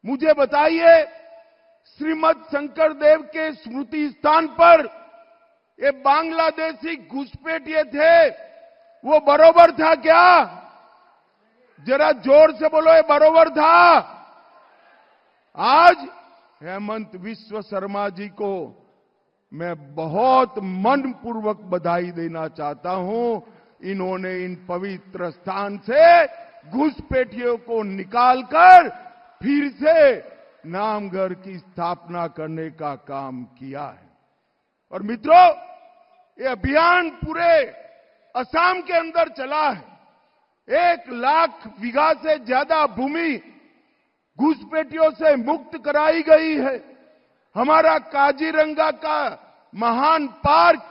मुझे बताइए, श्रीमद शंकरदेव के स्मृति स्थान पर ये बांग्लादेशी घुसपैठिए थे, वो बरोबर था क्या? जरा जोर से बोलो, ये बरोबर था? आज हेमंत विश्व शर्मा जी को मैं बहुत मनपूर्वक बधाई देना चाहता हूं। इन्होंने इन पवित्र स्थान से घुसपैठियों को निकालकर फिर से नामघर की स्थापना करने का काम किया है। और मित्रों, ये अभियान पूरे असम के अंदर चला है। 1 लाख बीघा से ज्यादा भूमि घुसपैठियों से मुक्त कराई गई है। हमारा काजीरंगा का महान पार्क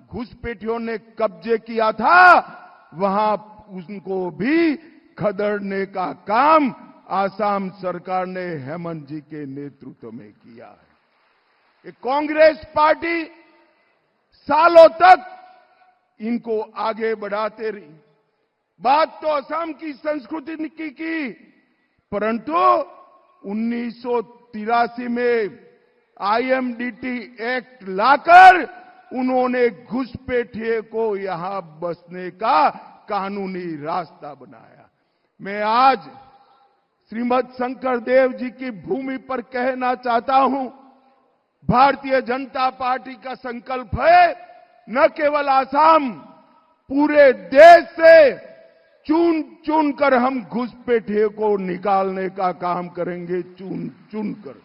घुसपैठियों ने कब्जे किया था, वहां उनको भी खदेड़ने का काम आसाम सरकार ने हेमंत जी के नेतृत्व में किया है। ये कांग्रेस पार्टी सालों तक इनको आगे बढ़ाते रही। बात तो असम की संस्कृति की, परंतु 1983 में IMDT एक्ट लाकर उन्होंने घुसपैठिए को यहां बसने का कानूनी रास्ता बनाया। मैं आज श्रीमद शंकरदेव जी की भूमि पर कहना चाहता हूं, भारतीय जनता पार्टी का संकल्प है न केवल आसाम, पूरे देश से चुन चुन कर हम घुसपैठिए को निकालने का काम करेंगे, चुन चुन कर।